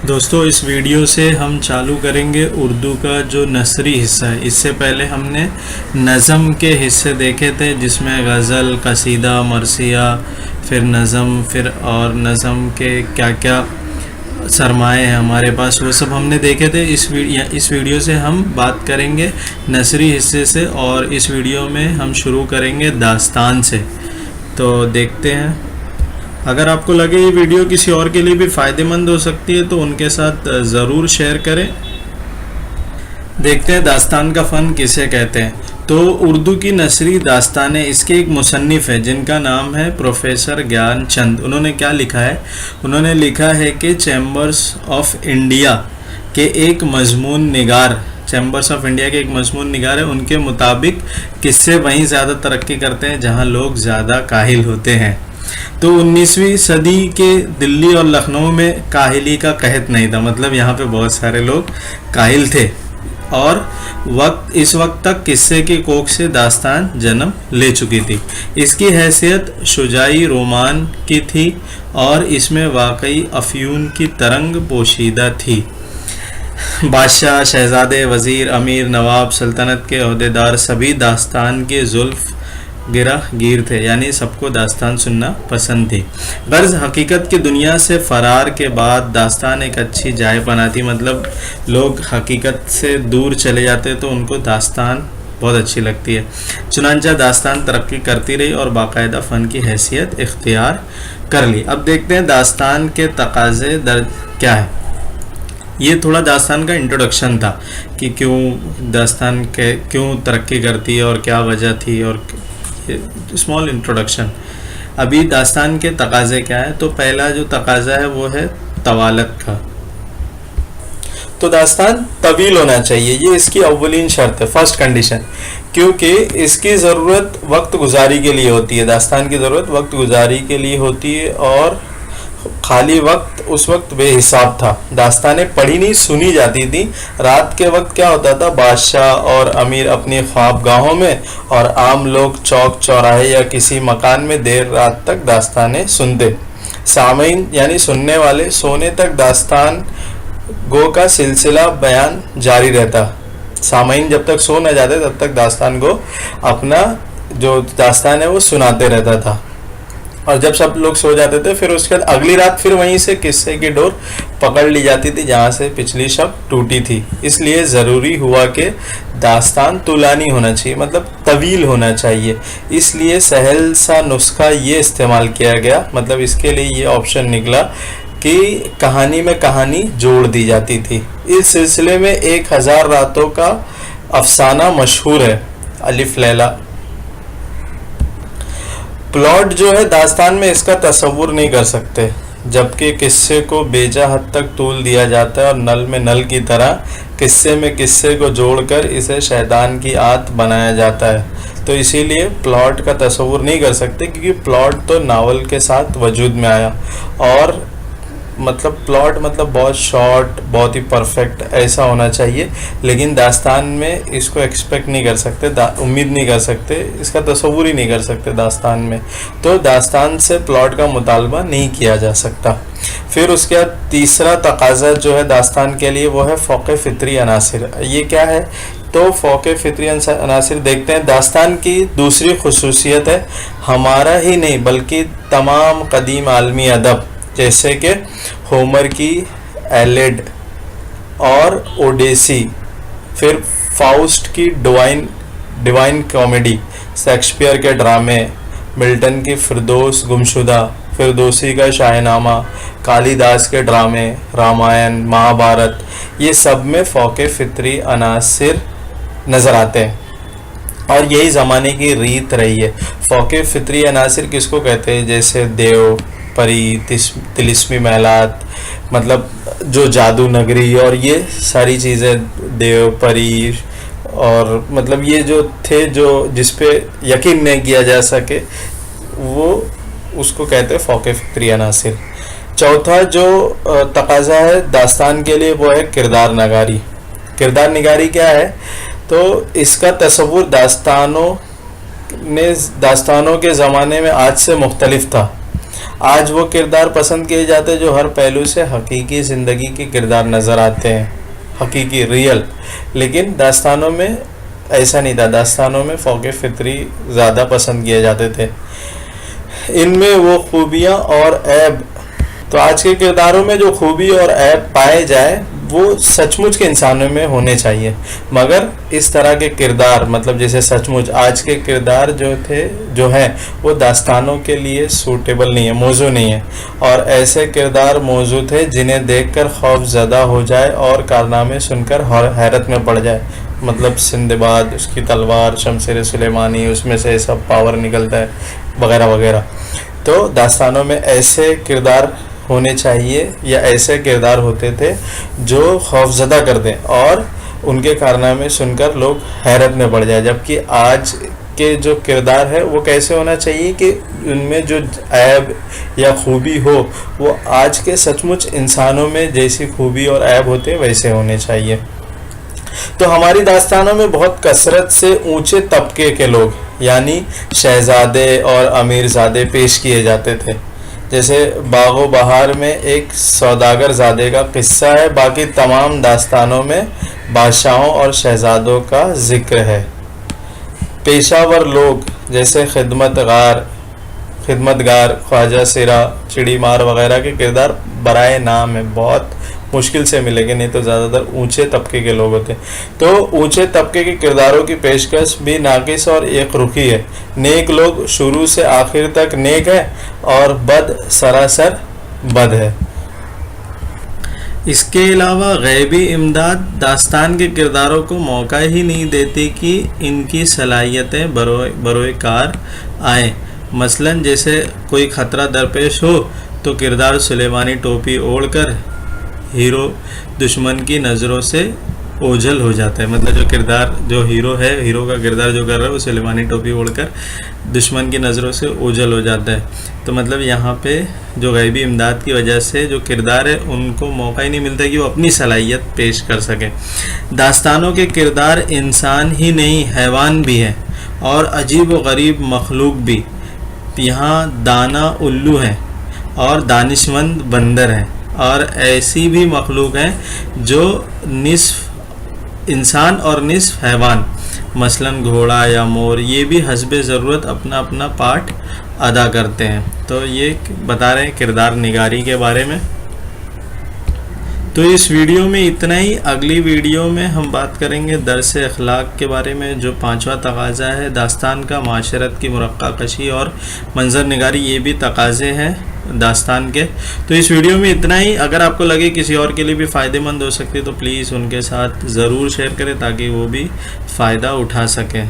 دوستو اس ویڈیو سے ہم چالو کریں گے اردو کا جو نثری حصہ ہے۔ اس سے پہلے ہم نے نظم کے حصے دیکھے تھے، جس میں غزل، قصیدہ، مرثیہ، پھر نظم، پھر اور نظم کے کیا کیا سرمایہ ہیں ہمارے پاس، وہ سب ہم نے دیکھے تھے۔ اس ویڈیو سے ہم بات کریں گے نثری حصے سے، اور اس ویڈیو میں ہم شروع کریں گے داستان سے۔ تو دیکھتے ہیں۔ اگر آپ کو لگے یہ ویڈیو کسی اور کے لیے بھی فائدہ مند ہو سکتی ہے تو ان کے ساتھ ضرور شیئر کریں۔ دیکھتے ہیں داستان کا فن کسے کہتے ہیں۔ تو اردو کی نثری داستانیں، اس کے ایک مصنف ہے جن کا نام ہے پروفیسر گیان چند۔ انہوں نے کیا لکھا ہے؟ انہوں نے لکھا ہے کہ چیمبرز آف انڈیا کے ایک مضمون نگار ہے، ان کے مطابق قصے وہیں زیادہ ترقی کرتے ہیں جہاں لوگ زیادہ کاہل ہوتے ہیں۔ تو 19ویں صدی کے دلی اور لکھنؤ میں کاہلی کا قحط نہیں تھا، مطلب یہاں پہ بہت سارے لوگ کاہل تھے، اور اس وقت تک قصے کی کوکھ سے داستان جنم لے چکی تھی۔ اس کی حیثیت شجاعی رومان کی تھی، اور اس میں واقعی افیون کی ترنگ پوشیدہ تھی۔ بادشاہ، شہزادے، وزیر، امیر، نواب، سلطنت کے عہدیدار سبھی داستان کے زلف گرہ گیر تھے، یعنی سب کو داستان سننا پسند تھی۔ غرض حقیقت کی دنیا سے فرار کے بعد داستان ایک اچھی جائے بناتی، مطلب لوگ حقیقت سے دور چلے جاتے تو ان کو داستان بہت اچھی لگتی ہے۔ چنانچہ داستان ترقی کرتی رہی اور باقاعدہ فن کی حیثیت اختیار کر لی۔ اب دیکھتے ہیں داستان کے تقاضے کیا ہے۔ یہ تھوڑا داستان کا انٹروڈکشن تھا کہ کیوں ترقی کرتی ہے اور کیا وجہ تھی، اور اسمال انٹروڈکشن۔ ابھی داستان کے تقاضے کیا ہے؟ تو پہلا جو تقاضا ہے وہ ہے طوالت کا۔ تو داستان طویل ہونا چاہیے، یہ اس کی اولین شرط ہے، فرسٹ کنڈیشن، کیونکہ اس کی ضرورت وقت گزاری کے لیے ہوتی ہے۔ داستان کی ضرورت وقت گزاری کے لیے ہوتی ہے، اور خالی وقت اس وقت بے حساب تھا۔ داستانیں پڑھی نہیں، سنی جاتی تھی۔ رات کے وقت کیا ہوتا تھا؟ بادشاہ اور امیر اپنی خواب گاہوں میں، اور عام لوگ چوک چوراہے یا کسی مکان میں دیر رات تک داستانیں سنتے۔ سامعین یعنی سننے والے سونے تک داستان گو کا سلسلہ بیان جاری رہتا۔ سامعین جب تک سو نہ جاتے تب تک داستان گو اپنا جو داستان ہے وہ سناتے رہتا تھا، اور جب سب لوگ سو جاتے تھے پھر اس کے بعد اگلی رات پھر وہیں سے قصے کی ڈور پکڑ لی جاتی تھی جہاں سے پچھلی شب ٹوٹی تھی۔ اس لیے ضروری ہوا کہ داستان طولانی ہونا چاہیے، مطلب طویل ہونا چاہیے۔ اس لیے سہل سا نسخہ یہ استعمال کیا گیا، مطلب اس کے لیے یہ آپشن نکلا کہ کہانی میں کہانی جوڑ دی جاتی تھی۔ اس سلسلے میں 1000 راتوں کا افسانہ مشہور ہے، الف لیلا۔ پلاٹ جو ہے داستان میں اس کا تصور نہیں کر سکتے، جبکہ قصے کو بیجا حد تک طول دیا جاتا ہے، اور نل میں نل کی طرح قصے میں قصے کو جوڑ کر اسے شیطان کی آت بنایا جاتا ہے۔ تو اسی لیے پلاٹ کا تصور نہیں کر سکتے، کیونکہ پلاٹ تو ناول کے ساتھ وجود میں آیا، اور مطلب پلاٹ مطلب بہت شارٹ، بہت ہی پرفیکٹ ایسا ہونا چاہیے، لیکن داستان میں اس کو ایکسپیکٹ نہیں کر سکتے، امید نہیں کر سکتے، اس کا تصور ہی نہیں کر سکتے داستان میں۔ تو داستان سے پلاٹ کا مطالبہ نہیں کیا جا سکتا۔ پھر اس کے بعد تیسرا تقاضا جو ہے داستان کے لیے وہ ہے فوق فطری عناصر۔ یہ کیا ہے؟ تو فوق فطری عناصر دیکھتے ہیں۔ داستان کی دوسری خصوصیت ہے ہمارا ہی نہیں بلکہ تمام قدیم عالمی ادب، جیسے کہ ہومر کی ایلیڈ اور اوڈیسی، پھر فاؤسٹ کی ڈیوائن کامیڈی، شیکسپیئر کے ڈرامے، ملٹن کی فردوس گمشدہ، فردوسی کا شاہ نامہ، کالی داس کے ڈرامے، رامائن، مہابھارت، یہ سب میں فوق فطری عناصر نظر آتے ہیں، اور یہی زمانے کی ریت رہی ہے۔ فوق فطری عناصر کس کو کہتے ہیں؟ جیسے دیو، پری، تلسمی محلات، مطلب جو جادو نگری، اور یہ ساری چیزیں، دیو، پری، اور مطلب یہ جو تھے جو جس پہ یقین نہیں کیا جا سکے، وہ اس کو کہتے ہیں فوق فطری عناصر۔ چوتھا جو تقاضا ہے داستان کے لیے وہ ہے کردار نگاری۔ کردار نگاری کیا ہے؟ تو اس کا تصور داستانوں کے زمانے میں آج سے مختلف تھا۔ آج وہ کردار پسند کیے جاتے ہیں جو ہر پہلو سے حقیقی زندگی کے کردار نظر آتے ہیں، حقیقی ریئل. لیکن داستانوں میں ایسا نہیں تھا، داستانوں میں فوق فطری زیادہ پسند کیے جاتے تھے، ان میں وہ خوبیاں اور عیب. تو آج کے کرداروں میں جو خوبی اور عیب پائے جائے وہ سچ مچ کے انسانوں میں ہونے چاہیے، مگر اس طرح کے کردار مطلب جیسے سچ مچ آج کے کردار جو ہیں وہ داستانوں کے لیے سوٹیبل نہیں ہے، موزوں نہیں ہے. اور ایسے کردار موزوں تھے جنہیں دیکھ کر خوف زدہ ہو جائے اور کارنامے سن کر حیرت میں پڑ جائے. مطلب سندباد، اس کی تلوار، شمشیر سلیمانی، اس میں سے سب پاور نکلتا ہے وغیرہ وغیرہ. تو داستانوں میں ایسے کردار ہونے چاہیے یا ایسے کردار ہوتے تھے جو خوف زدہ کر دیں اور ان کے کارنامے سن کر لوگ حیرت میں پڑ جائے. جبکہ آج کے جو کردار ہے وہ کیسے ہونا چاہیے کہ ان میں جو عیب یا خوبی ہو وہ آج کے سچ مچ انسانوں میں جیسی خوبی اور عیب ہوتے ویسے ہونے چاہیے. تو ہماری داستانوں میں بہت کثرت سے اونچے طبقے کے لوگ یعنی شہزادے اور امیر زادے پیش کیے جاتے تھے. جیسے باغ و بہار میں ایک سوداگر زادے کا قصہ ہے، باقی تمام داستانوں میں بادشاہوں اور شہزادوں کا ذکر ہے. پیشہ ور لوگ جیسے خدمتگار، خواجہ سرا، چڑی مار وغیرہ کے کردار برائے نام ہے، بہت مشکل سے ملے گے، نہیں تو زیادہ تر اونچے طبقے کے لوگ ہوتے. تو اونچے طبقے کے کرداروں کی پیشکش بھی ناقص اور ایک رخی ہے. نیک لوگ شروع سے آخر تک نیک ہے اور بد سراسر بد ہے. اس کے علاوہ غیبی امداد داستان کے کرداروں کو موقع ہی نہیں دیتی کہ ان کی صلاحیتیں بروئے کار آئیں. مثلا جیسے کوئی خطرہ درپیش ہو تو کردار سلیمانی ٹوپی اوڑھ کر ہیرو دشمن کی نظروں سے اوجھل ہو جاتا ہے. مطلب جو ہیرو کا کردار جو کر رہا ہے وہ سلیمانی ٹوپی اوڑھ کر دشمن کی نظروں سے اوجھل ہو جاتا ہے. تو مطلب یہاں پہ جو غیبی امداد کی وجہ سے جو کردار ہے ان کو موقع ہی نہیں ملتا کہ وہ اپنی صلاحیت پیش کر سکے. داستانوں کے کردار انسان ہی نہیں حیوان بھی ہیں اور عجیب و غریب مخلوق بھی. یہاں دانا الو ہیں اور دانشمند بندر ہیں اور ایسی بھی مخلوق ہیں جو نصف انسان اور نصف حیوان، مثلا گھوڑا یا مور، یہ بھی حسب ضرورت اپنا اپنا پارٹ ادا کرتے ہیں. تو یہ بتا رہے ہیں کردار نگاری کے بارے میں. تو اس ویڈیو میں اتنا ہی. اگلی ویڈیو میں ہم بات کریں گے درس اخلاق کے بارے میں، جو 5واں تقاضا ہے داستان کا. معاشرت کی مرقع کشی اور منظر نگاری یہ بھی تقاضے ہیں داستان کے. تو اس ویڈیو میں اتنا ہی. اگر آپ کو لگے کسی اور کے لیے بھی فائدہ مند ہو سکتی تو پلیز ان کے ساتھ ضرور شیئر کریں تاکہ وہ بھی فائدہ اٹھا سکیں.